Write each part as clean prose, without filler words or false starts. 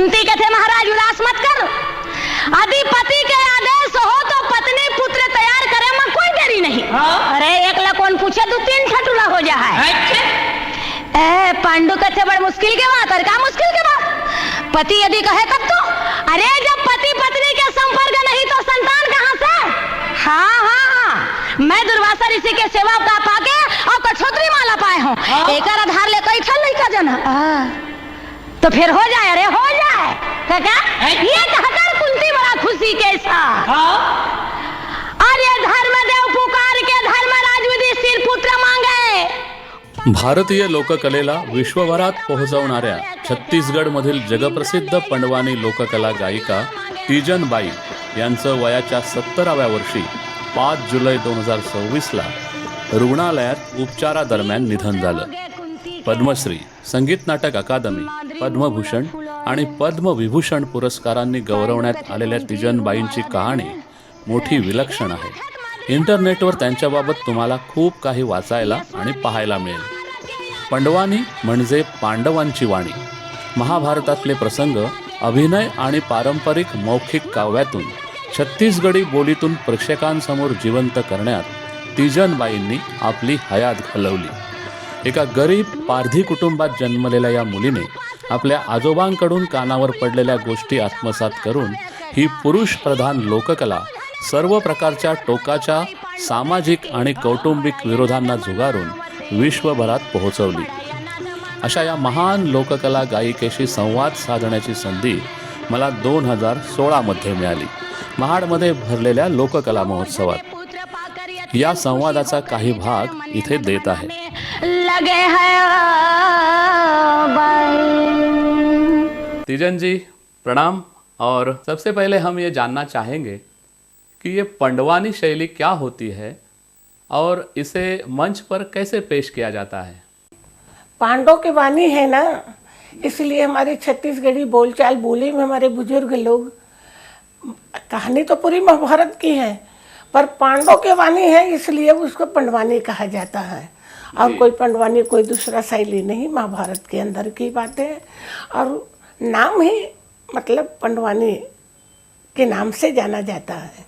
कुंती कहते महाराज उदास मत कर, यदि पति के आदेश हो तो पत्नी पुत्र तैयार करे में कोई देरी नहीं। अरे एक ला कौन पूछे तू 3 ठटुला हो जा है। पांडु कहते बड़ मुश्किल के बात, और क्या मुश्किल के बात? पति यदि कहे तब तो, अरे जब पति पत्नी के संपर्क नहीं तो संतान कहां से? हाँ, मैं दुर्वासा ऋषि के सेवा का पाके और कठोत्री माला पाए हूँ, एक आधार ले कई ठल नहीं का जना, तो फिर हो जाए। अरे हो जाए क्या? ये कहकर कुंती बड़ा खुशी के साथ, और ये धर्मदेव पुकार के धर्मराज युधिष्ठिर पुत्र मांगे। भारतीय लोककलेला विश्वभरात पोहोचवणाऱ्या छत्तीसगडमधील जगप्रसिद्ध पंडवानी लोककला गायिका तीजनबाई यांचं वयाच्या 70व्या वर्षी 5 जुलै 2026ला रुग्णालयात उपचारादरम्यान निधन झालं. पद्मश्री, संगीत नाटक अकादमी, पद्मभूषण आणि पद्मविभूषण पुरस्कारांनी गौरवण्यात आलेल्या तीजनबाईंची कहाणी मोठी विलक्षण आहे. इंटरनेटवर त्यांच्याबाबत तुम्हाला खूप काही वाचायला आणि पाहायला मिळेल. पंडवानी म्हणजे पांडवांची वाणी. महाभारतातले प्रसंग अभिनय आणि पारंपरिक मौखिक काव्यातून छत्तीसगडी बोलीतून प्रेक्षकांसमोर जिवंत करण्यात तीजनबाईंनी आपली हयात घालवली. एका गरीब पारधी कुटुंबात जन्मलेल्या या मुलीने आपल्या आजोबांकडून कानावर पडलेल्या गोष्टी आत्मसात करून ही पुरुष प्रधान लोककला सर्व प्रकारच्या टोकाच्या सामाजिक आणि कौटुंबिक विरोधांना झुगारून विश्वभरात पोहोचवली. अशा या महान लोककला गायिकेशी संवाद साधण्याची संधी मला 2016 मध्ये मिळाली, महाडमध्ये भरलेल्या लोककला महोत्सवात. या संवादाचा काही भाग इथे देत आहे. तीजन जी प्रणाम. और सबसे पहले हम ये जानना चाहेंगे कि ये पंडवानी शैली क्या होती है और इसे मंच पर कैसे पेश किया जाता है? पांडव की वाणी है ना, इसलिए हमारे छत्तीसगढ़ी बोलचाल बोली में हमारे बुजुर्ग लोग, कहानी तो पूरी महाभारत की है पर पांडव की वाणी है इसलिए उसको पंडवानी कहा जाता है. और कोई पंडवानी कोई दूसरा शैली नहीं, महाभारत के अंदर की बातें, और नाम ही मतलब पंडवानी के नाम से जाना जाता है,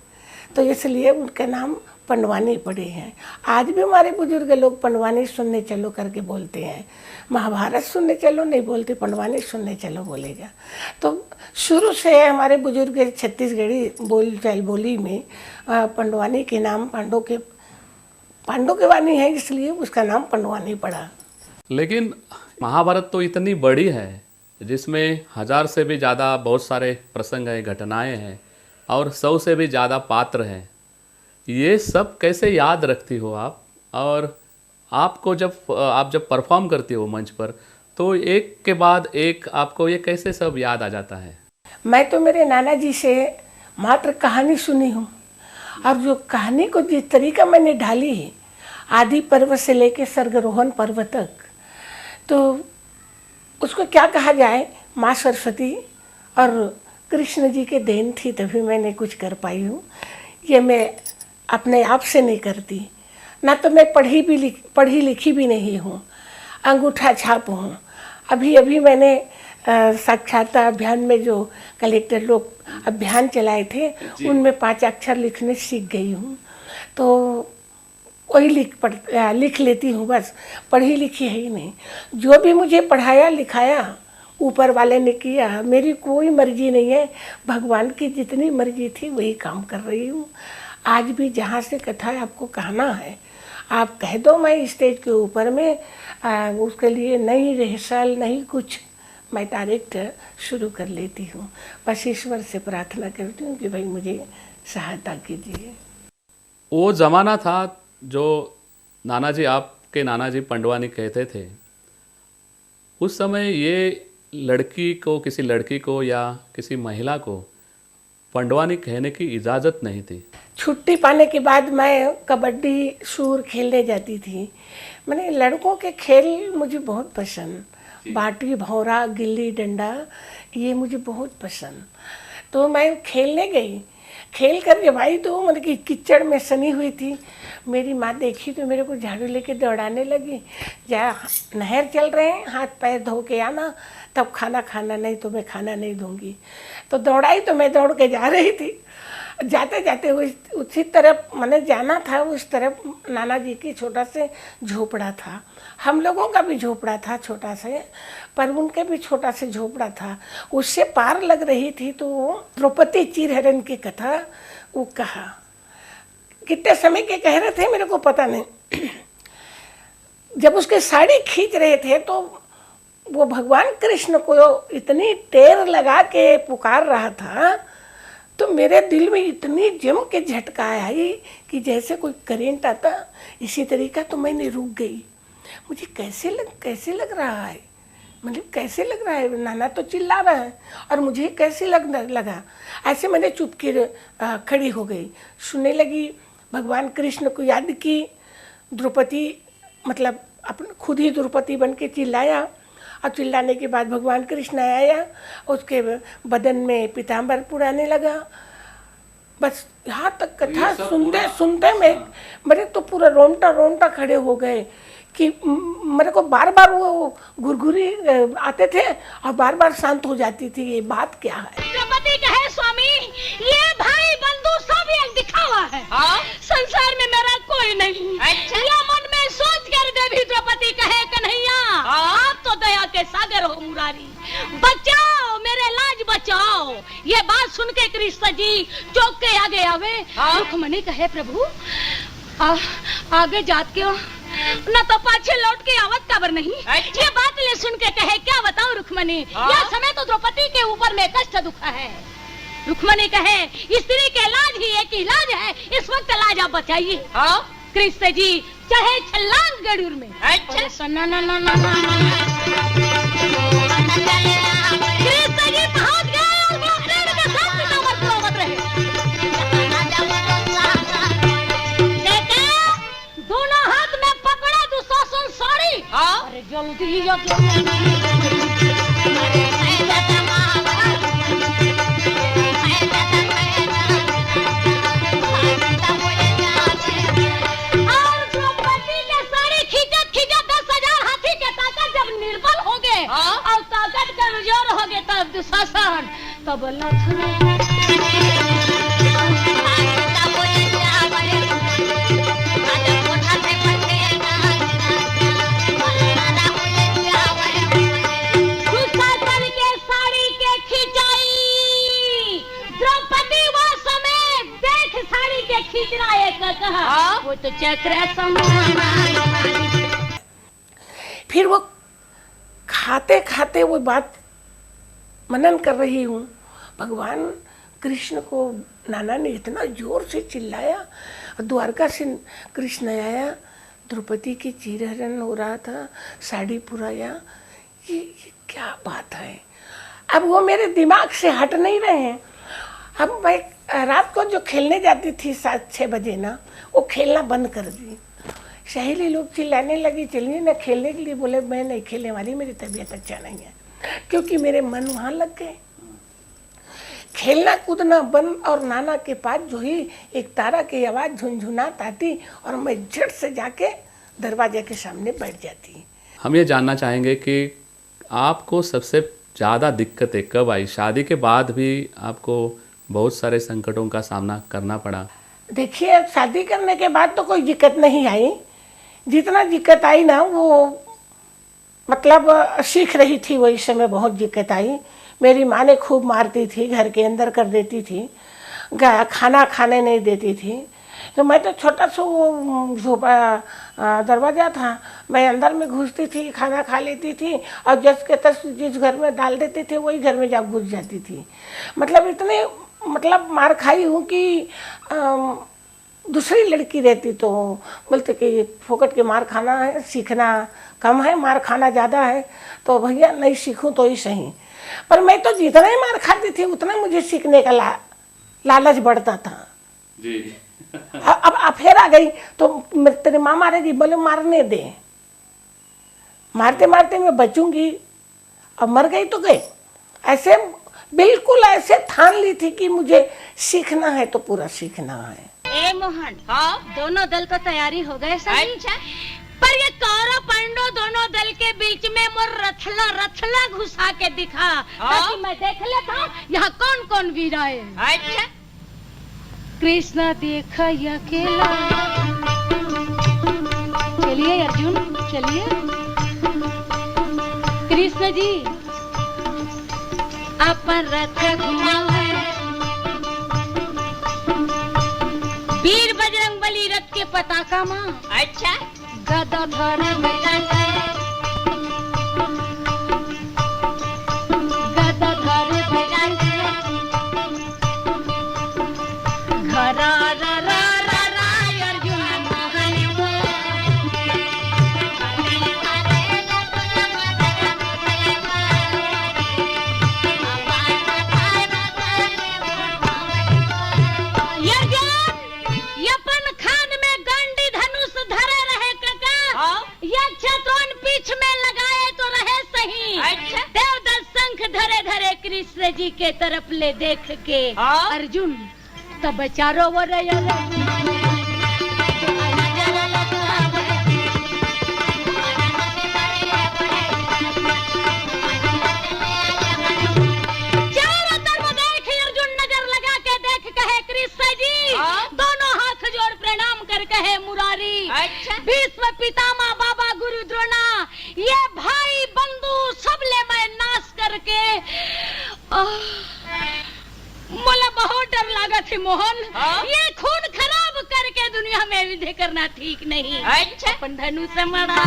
तो इसलिए उनके नाम पंडवानी पड़े हैं. आज भी हमारे बुजुर्ग लोग पंडवानी सुनने चलो करके बोलते हैं. महाभारत सुनने चलो नहीं बोलते, पंडवानी सुनने चलो बोलेगा. तो शुरू से हमारे बुजुर्ग छत्तीसगढ़ी बोलचाल बोली में पंडवानी के नाम पांडव की वाणी है इसलिए उसका नाम पंडवानी पड़ा. लेकिन महाभारत तो इतनी बड़ी है जिसमें 1000 से भी ज़्यादा बहुत सारे प्रसंग हैं, घटनाएं हैं और 100 से भी ज़्यादा पात्र हैं. ये सब कैसे याद रखती हो आप? और आपको आप जब परफॉर्म करती हो मंच पर तो एक के बाद एक आपको ये कैसे सब याद आ जाता है? मैं तो मेरे नाना जी से मात्र कहानी सुनी हूँ, और जो कहानी को जिस तरीका मैंने ढाली है आदि पर्व से लेके स्वर्गरोहण पर्व तक, तो उसको क्या कहा जाए, माँ सरस्वती और कृष्ण जी के देन थी तभी मैंने कुछ कर पाई हूँ. ये मैं अपने आप से नहीं करती, ना तो मैं पढ़ी लिखी भी नहीं हूँ, अंगूठा छाप हूँ. अभी मैंने साक्षरता अभियान में जो कलेक्टर लोग अभियान चलाए थे उनमें 5 अक्षर लिखने सीख गई हूँ, तो वही लिख लेती हूँ बस. पढ़ी लिखी है ही नहीं. जो भी मुझे पढ़ाया लिखाया ऊपर वाले ने किया, मेरी कोई मर्जी नहीं है, भगवान की जितनी मर्जी थी वही काम कर रही हूँ. आज भी जहाँ से कथा आपको कहना है आप कह दो, मैं स्टेज के ऊपर में उसके लिए नई रिहर्सल नहीं कुछ, मैं डायरेक्ट शुरू कर लेती हूँ. बस ईश्वर से प्रार्थना करती हूँ कि भाई मुझे सहायता कीजिए. वो ज़माना था जो आपके नाना जी पंडवानी कहते थे, उस समय ये किसी लड़की को या किसी महिला को पंडवानी कहने की इजाज़त नहीं थी. छुट्टी पाने के बाद मैं कबड्डी सूर खेलने जाती थी. मैंने लड़कों के खेल मुझे बहुत पसंद, बाटी भौरा गिल्ली डंडा ये मुझे बहुत पसंद. तो मैं खेलने गई खेल कर जब आई तो मतलब कि कीचड़ में सनी हुई थी। मेरी माँ देखी तो मेरे को झाड़ू लेके दौड़ाने लगी, जा नहर चल रहे हैं, हाथ पैर धो के आना, तब खाना खाना, नहीं तो मैं खाना नहीं दूंगी। तो दौड़ाई तो मैं दौड़ के जा रही थी। जाते जाते उसी तरफ मैंने जाना था, उस तरफ नाना जी की छोटा से झोपड़ा था। हम लोगों का भी झोपड़ा था छोटा से, पर उनके भी छोटा से झोपड़ा था। उससे पार लग रही थी तो द्रौपदी चीरहरण की कथा वो कहा। कितने समय के कह रहे थे मेरे को पता नहीं। जब उसके साड़ी खींच रहे थे तो वो भगवान कृष्ण को इतनी टेर लगा के पुकार रहा था, तो मेरे दिल में इतनी जम के झटका आई कि जैसे कोई करेंट आता, इसी तरीका तो मैंने रुक गई। मुझे कैसे लग रहा है, मतलब कैसे लग रहा है, नाना तो चिल्ला रहा है और मुझे कैसे लगा। ऐसे मैंने चुपके खड़ी हो गई, सुनने लगी। भगवान कृष्ण को याद की। द्रौपदी मतलब अपन खुद ही द्रौपदी बन के चिल्लाया, और चिल्लाने के बाद भगवान कृष्ण आया, उसके बदन में पीताम्बर पुराने लगा। बस यहाँ तक कथा सुनते सुनते मेरे तो पूरा रोंटा खड़े हो गए कि मेरे को बार बार वो घुरघुरी आते थे और बार बार शांत हो जाती थी। ये बात क्या है? द्रौपदी कहे स्वामी, ये भाई बंधु सब एक दिखावा है। संसार में मेरा कोई नहीं। अच्छा। या मन में सोच कर देवी द्रौपदी कहे कन्हैया, आप तो दया के सागर हो मुरारी, बचाओ मेरे लाज बचाओ। ये बात सुन के कृष्ण जी चौक के आगे आवे। रुक्मणी कहे प्रभु आगे जात क्यों न तो पाछे लौट के आवत काबर नहीं। ये बात ले सुन के कहे क्या बताऊं रुक्मणी, यह समय तो द्रौपदी के ऊपर में कष्ट दुखा है। रुक्मणी कहे स्त्री के लाज ही एक इलाज है, इस वक्त लाज आप बचाइए। कृष्ण जी चाहे छलांग गरुड़ में। अच्छा कृष्ण जी पहुंच गए और वो पेड़ के साथ पीताम्बर पुरोवत रहे। दोनों हाथ में पकड़ा दुशासन साड़ी। अरे जल्दी दुशासन तब खींचना एक कहा वो तो चक्र फिर वो खाते खाते वो बात मनन कर रही हूँ। भगवान कृष्ण को नाना ने इतना जोर से चिल्लाया, द्वारका से कृष्ण आया, द्रौपदी की चीरहरण हो रहा था, साड़ी पुराया। ये क्या बात है? अब वो मेरे दिमाग से हट नहीं रहे हैं। अब मैं रात को जो खेलने जाती थी 7-6 बजे ना, वो खेलना बंद कर दी। सहेली लोग चिल्लाने लगी चलिए ना खेलने के लिए। बोले मैं नहीं खेलने वाली, मेरी तबीयत अच्छा नहीं है, क्योंकि मेरे मन वहाँ लग गए। खेलना कूदना बंद और नाना के पास जो ही एक तारा की आवाज़ झुनझुनात आती और मैं झट से जाके दरवाजे के सामने बैठ जाती। हम ये जानना चाहेंगे कि आपको सबसे ज़्यादा दिक्कतें कब आई? शादी के बाद भी आपको बहुत सारे संकटों का सामना करना पड़ा। देखिए शादी करने के बाद तो कोई दिक्कत नहीं आई। जितना दिक्कत आई ना वो मतलब सीख रही थी वही समय बहुत दिक्कत आई। मेरी माँ ने खूब मारती थी, घर के अंदर कर देती थी, खाना खाने नहीं देती थी। तो मैं तो छोटा सा वो झोपड़ा दरवाज़ा था, मैं अंदर में घुसती थी, खाना खा लेती थी और जिस घर में डाल देते थे वही घर में जा घुस जाती थी। मतलब इतने मतलब मार खाई हूँ कि दूसरी लड़की रहती तो बोलते कि फोकट के मार खाना है, सीखना कम है, मार खाना ज़्यादा है, तो भैया नहीं सीखूं तो ही सही। पर मैं तो जितना ही मार खाती थी उतना मुझे सीखने का लालच बढ़ता था जी। अब फिर आ गई तो तेरे माँ मारेगी, बोले मारने दे, मारते मारते मैं बचूंगी, अब मर गई तो गई। ऐसे बिल्कुल ऐसे ठान ली थी कि मुझे सीखना है तो पूरा सीखना है। ए मोहन, हाँ दोनों दल तो तैयारी हो गए सही। अच्छा। पर ये कौरव पांडव दोनों दल के बीच में मोर रथला रथला घुसा के दिखा ताकि मैं देख लेता हूँ यहाँ कौन कौन वीर आए। अच्छा। कृष्णा देखा अकेला, चलिए अर्जुन चलिए। कृष्ण जी अपन रथ घुमावे, वीर बजरंगबली रथ के पताका मां। अच्छा। गदा धर कृष्ण जी के तरफ ले देख के अर्जुन तब चारों ओर कहे मुरारी। अच्छा। भीष्म पितामह बाबा गुरु द्रोणा ये भाई बंधु सब ले मैं नाश करके मुझे बहुत डर लगा थी मोहन। ये खून खराब करके दुनिया में विधि करना ठीक नहीं। अच्छा। अपन धनुष से मरा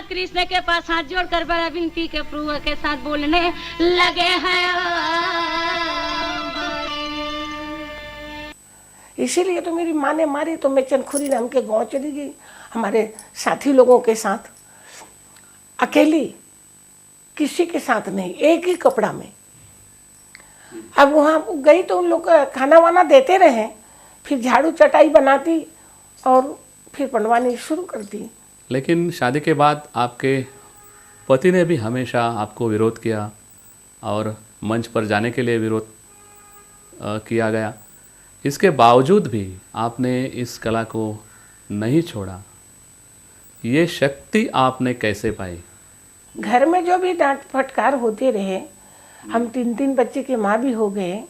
कृष्ण के पास हाथ जोड़कर बड़ा विनती के प्रभु के साथ बोलने लगे हैं। इसीलिए तो मेरी माँ ने मारी तो मैं चनखुरी नाम के गांव चली गई हमारे साथी लोगों के साथ, अकेली, किसी के साथ नहीं, एक ही कपड़ा में। अब वहाँ गई तो उन लोग खाना वाना देते रहे, फिर झाड़ू चटाई बनाती और फिर बनवानी शुरू करती। लेकिन शादी के बाद आपके पति ने भी हमेशा आपको विरोध किया और मंच पर जाने के लिए विरोध किया गया। इसके बावजूद भी आपने इस कला को नहीं छोड़ा। ये शक्ति आपने कैसे पाई? घर में जो भी डांट फटकार होते रहे, हम 3 बच्चे के माँ भी हो गए,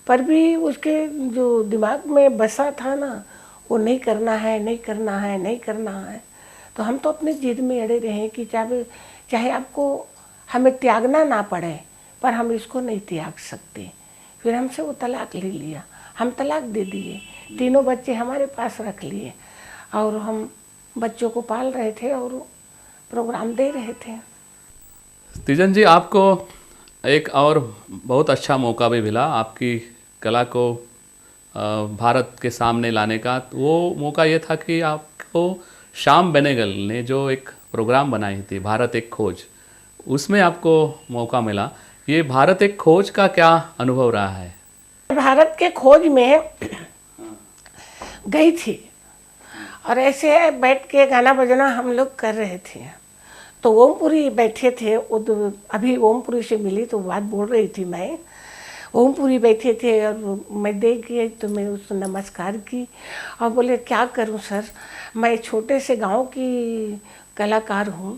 पर भी उसके जो दिमाग में बसा था ना, वो नहीं करना है, नहीं करना है, नहीं करना है। तो हम तो अपने जिद में अड़े रहे कि चाहे आपको हमें त्यागना ना पड़े, पर हम इसको नहीं त्याग सकते। फिर हमसे वो तलाक ले लिया, हम तलाक दे दिए, 3 बच्चे हमारे पास रख लिए और हम बच्चों को पाल रहे थे और प्रोग्राम दे रहे थे। तीजन जी, आपको एक और बहुत अच्छा मौका भी मिला आपकी कला को भारत के सामने लाने का। वो मौका ये था कि आपको श्याम बेनेगल ने जो एक प्रोग्राम बनाई थी भारत एक खोज, उसमें आपको मौका मिला। ये भारत एक खोज का क्या अनुभव रहा है? भारत के खोज में गई थी और ऐसे बैठ के गाना बजना हम लोग कर रहे थे, तो ओमपुरी बैठे थे। वो अभी ओमपुरी से मिली तो बात बोल रही थी मैं। ओमपुरी बैठे थे और मैं देख गई तो मैं उसको नमस्कार की और बोले क्या करूं सर, मैं छोटे से गांव की कलाकार हूं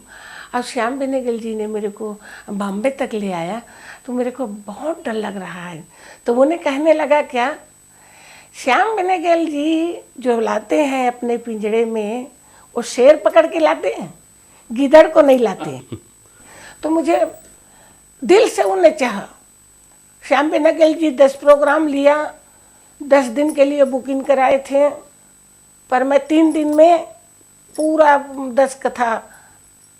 और श्याम बेनेगल जी ने मेरे को बॉम्बे तक ले आया तो मेरे को बहुत डर लग रहा है। तो उन्हें कहने लगा क्या, श्याम बेनेगल जी जो लाते हैं अपने पिंजड़े में वो शेर पकड़ के लाते हैं, गिदड़ को नहीं लाते। तो मुझे दिल से उन्हें चाहा। श्याम बेनेगल जी 10 प्रोग्राम लिया, 10 दिन के लिए बुकिंग कराए थे, पर मैं 3 दिन में पूरा 10 कथा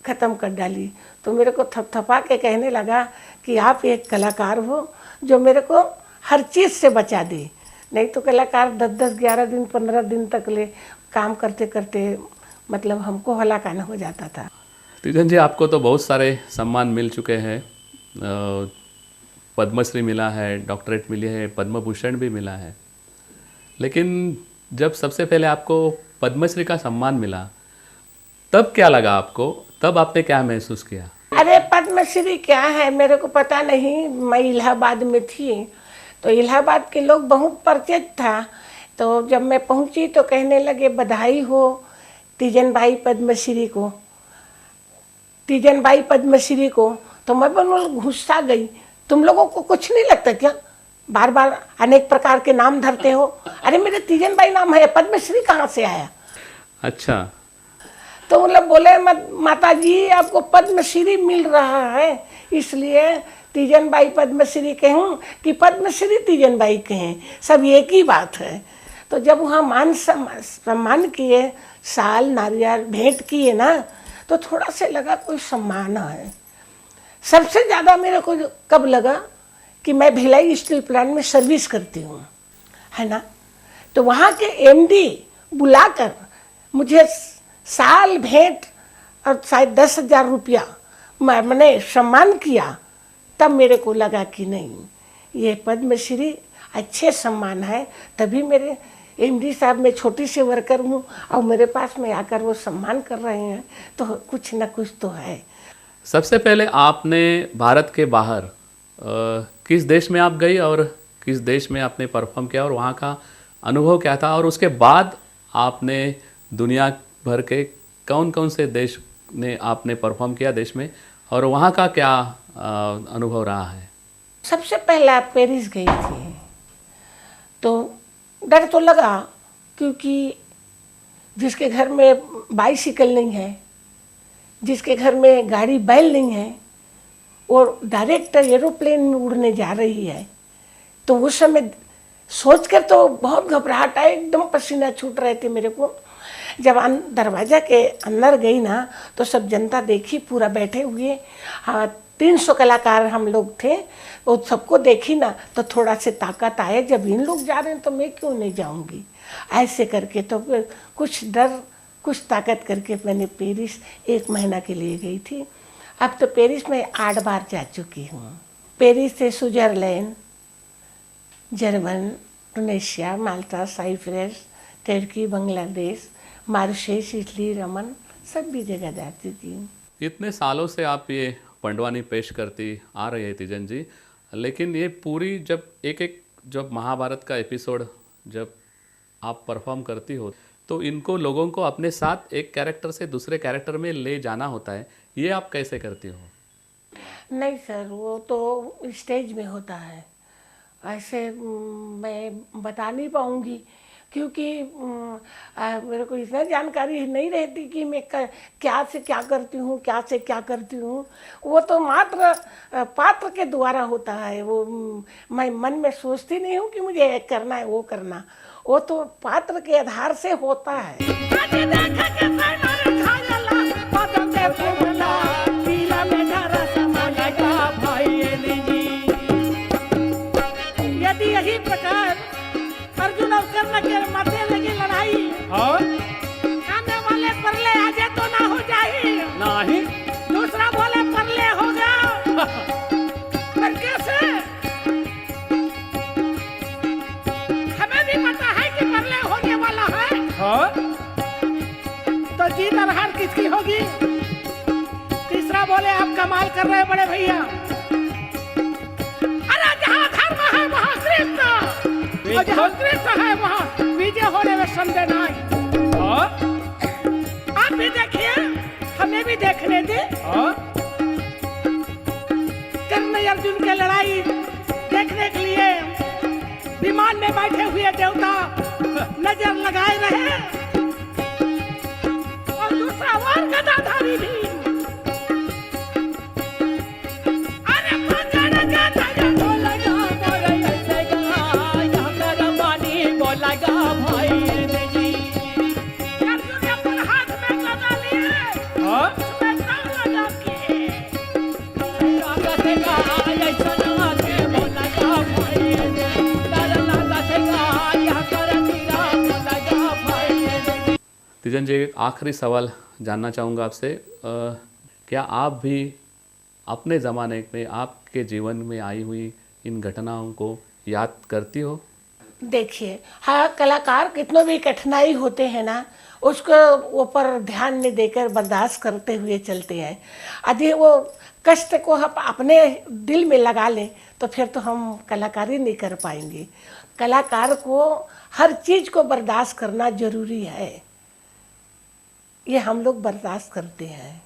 ख़त्म कर डाली। तो मेरे को थपथपा के कहने लगा कि आप एक कलाकार हो जो मेरे को हर चीज़ से बचा दे, नहीं तो कलाकार 10-10, 11 दिन, 15 दिन तक ले काम करते करते मतलब हमको हलाकाना हो जाता था। तीजन जी, आपको तो बहुत सारे सम्मान मिल चुके हैं, पद्मश्री मिला है, डॉक्टरेट मिली है, पद्म भूषण भी मिला है, लेकिन जब सबसे पहले आपको पद्मश्री का सम्मान मिला तब क्या लगा आपको? तब आपने क्या महसूस किया? अरे पद्मश्री क्या है मेरे को पता नहीं। मैं इलाहाबाद में थी तो इलाहाबाद के लोग बहुत परिचित था। तो जब मैं पहुंची तो कहने लगे बधाई हो तीजन बाई पद्मश्री को, तीजन बाई पद्मश्री को। तो मैं बिल्कुल गुस्सा गई, तुम लोगों को कुछ नहीं लगता क्या? बार बार अनेक प्रकार के नाम धरते हो। अरे मेरे तीजन बाई नाम है, पद्मश्री कहाँ से आया? अच्छा। तो मतलब बोले माता जी आपको पद्मश्री मिल रहा है इसलिए तीजन बाई पद्मश्री कहूँ कि पद्मश्री तीजन बाई कहें, सब एक ही बात है। तो जब वहाँ मान सम्मान किए, साल नारियल भेंट किए ना, तो थोड़ा से लगा कोई सम्मान है। सबसे ज़्यादा मेरे को कब लगा कि मैं भिलाई स्टील प्लांट में सर्विस करती हूँ, है ना। तो वहाँ के एमडी बुलाकर मुझे साल भेंट और शायद 10,000 रुपया मैंने सम्मान किया, तब मेरे को लगा कि नहीं ये पद्मश्री अच्छे सम्मान है। तभी मेरे एमडी साहब, मैं छोटी सी वर्कर हूँ और मेरे पास में आकर वो सम्मान कर रहे हैं, तो कुछ ना कुछ तो है। सबसे पहले आपने भारत के बाहर किस देश में आप गई और किस देश में आपने परफॉर्म किया और वहाँ का अनुभव क्या था? और उसके बाद आपने दुनिया भर के कौन कौन से देश ने आपने परफॉर्म किया देश में, और वहाँ का क्या अनुभव रहा है? सबसे पहला पेरिस गई थी तो डर तो लगा, क्योंकि जिसके घर में बाइसिकल नहीं है, जिसके घर में गाड़ी बैल नहीं है, और डायरेक्ट एरोप्लेन में उड़ने जा रही है, तो उस समय सोचकर तो बहुत घबराहट आई, एकदम पसीना छूट रहे थे मेरे को। जब दरवाजा के अंदर गई ना तो सब जनता देखी, पूरा बैठे हुए 300 कलाकार हम लोग थे, वो सबको देखी ना तो थोड़ा से ताकत आए, जब इन लोग जा रहे हैं तो मैं क्यों नहीं जाऊंगी, ऐसे करके तो कुछ डर कुछ ताकत करके मैंने पेरिस 1 महीना के लिए गई थी। अब तो पेरिस में 8 बार जा चुकी हूँ। पेरिस से Switzerland, German, Tunisia, Malta, Cyprus, Turkey, Bangladesh, Mauritius, Italy, रमन, सभी जगह जा चुकी हूँ। इतने सालों से आप ये पंडवानी पेश करती आ रही है तीजन जी, लेकिन ये पूरी जब महाभारत का एपिसोड जब आप परफॉर्म करती हो तो इनको लोगों को अपने साथ एक कैरेक्टर से दूसरे कैरेक्टर में ले जाना होता है, ये आप कैसे करती हो? नहीं सर, वो तो स्टेज में होता है, ऐसे मैं बता नहीं पाऊँगी, क्योंकि मेरे को इतना जानकारी नहीं रहती कि मैं क्या से क्या करती हूँ, क्या से क्या करती हूँ। वो तो मात्र पात्र के द्वारा होता है। वो मैं मन में सोचती नहीं हूँ कि मुझे ये करना है वो करना, वो तो पात्र के आधार से होता है। यदि यही प्रकार अर्जुन और कर्ण के माथे लगी लड़ाई, आने वाले परले आजे तो ना हो जाए, नहीं दूसरा बोले परले होगा, पर कैसे? हमें भी पता है कि परले होने वाला है, तो जीत और हार किसकी होगी? तीसरा बोले आप कमाल कर रहे हैं बड़े भैया, अरे जहाँ धर्म है वहाँ कृष्ण, और जहाँ कृष्ण है वहाँ विजय होने में संदेह नहीं। आप भी देखिए, हमें भी देखने दे। कर्ण अर्जुन की लड़ाई देखने के लिए विमान में बैठे हुए देवता नजर लगाए रहे, और दूसरा वार गदाधारी भी। तीजन जी, एक आखिरी सवाल जानना चाहूँगा आपसे, क्या आप भी अपने ज़माने में आपके जीवन में आई हुई इन घटनाओं को याद करती हो? देखिए, हाँ, कलाकार कितनों भी कठिनाई होते हैं ना, उसको ऊपर ध्यान नहीं देकर बर्दाश्त करते हुए चलते हैं। यदि वो कष्ट को हम अपने दिल में लगा लें तो फिर तो हम कलाकारी नहीं कर पाएंगे। कलाकार को हर चीज़ को बर्दाश्त करना जरूरी है, ये हम लोग बर्दाश्त करते हैं।